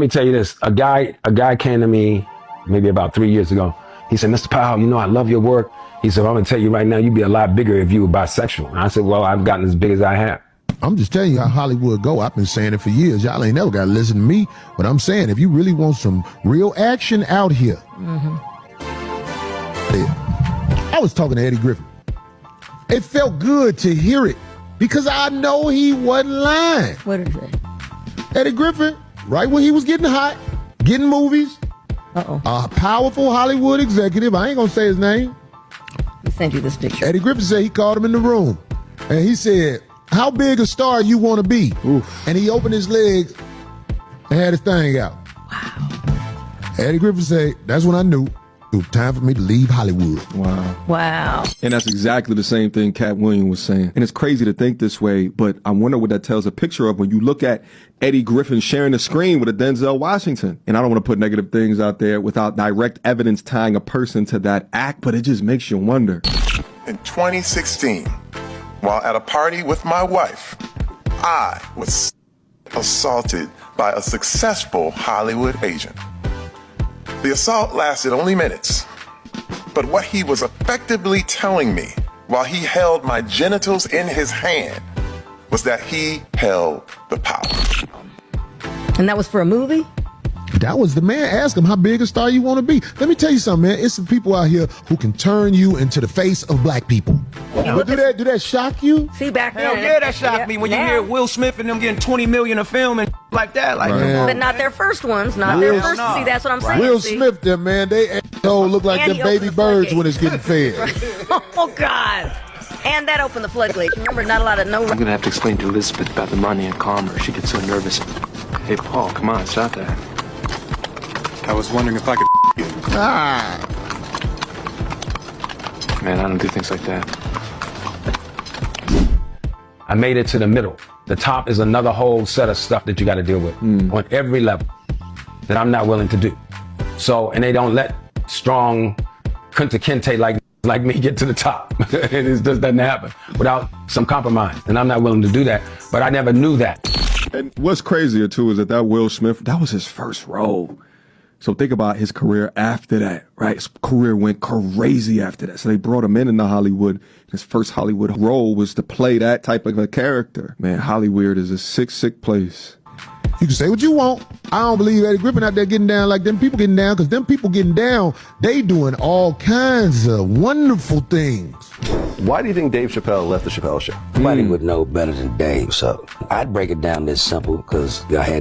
me tell you this. A guy came to me maybe about 3 years ago. He said, Mr. Powell, you know, I love your work. He said, well, I'm going to tell you right now, you'd be a lot bigger if you were bisexual. And I said, well, I've gotten as big as I have. I'm just telling you how Hollywood go. I've been saying it for years. Y'all ain't never got to listen to me. But I'm saying, if you really want some real action out here. I was talking to Eddie Griffin. It felt good to hear it because I know he wasn't lying. What did he say? Eddie Griffin, right when he was getting hot, getting movies, a powerful Hollywood executive, I ain't going to say his name. He sent you this picture. Eddie Griffin said he called him in the room and he said, how big a star you want to be? Oof. And he opened his legs and had his thing out. Wow. Eddie Griffin said, that's when I knew it was time for me to leave Hollywood. Wow. And that's exactly the same thing Cat Williams was saying. And it's crazy to think this way, but I wonder what that tells a picture of when you look at Eddie Griffin sharing the screen with a Denzel Washington. And I don't want to put negative things out there without direct evidence tying a person to that act, but it just makes you wonder. In 2016, while at a party with my wife, I was assaulted by a successful Hollywood agent. The assault lasted only minutes, but what he was effectively telling me while he held my genitals in his hand was that he held the power. And that was for a movie? That was the man. Ask him how big a star you want to be. Let me tell you something, man. It's some people out here who can turn you into the face of black people. But do that shock you? See, back then. Hell yeah, that shocked me when you hear Will Smith and them getting 20 million a film and like that. Like, But not their first ones. Not their first. See, that's what I'm saying. Will see? Smith, them man, they look like And them he baby opened the birds floodgates. when it's getting fed. Oh, God. And that opened the floodgates. Remember, not a lot of I'm gonna have to explain to Elizabeth about the money and calm her. She gets so nervous. Hey, Paul, come on, stop that. I was wondering if I could you. Man, I don't do things like that. I made it to the middle. The top is another whole set of stuff that you got to deal with on every level that I'm not willing to do. So, and they don't let strong Kunta Kinte like me get to the top. And it just doesn't happen without some compromise. And I'm not willing to do that. But I never knew that. And what's crazier too is that Will Smith, that was his first role. So think about his career after that, right? His career went crazy after that. So they brought him into Hollywood. His first Hollywood role was to play that type of a character. Man, Hollywood is a sick, sick place. You can say what you want. I don't believe Eddie Griffin out there getting down like them people getting down, because them people getting down, they doing all kinds of wonderful things. Why do you think Dave Chappelle left the Chappelle Show? Nobody would know better than Dave, so I'd break it down this simple, because I had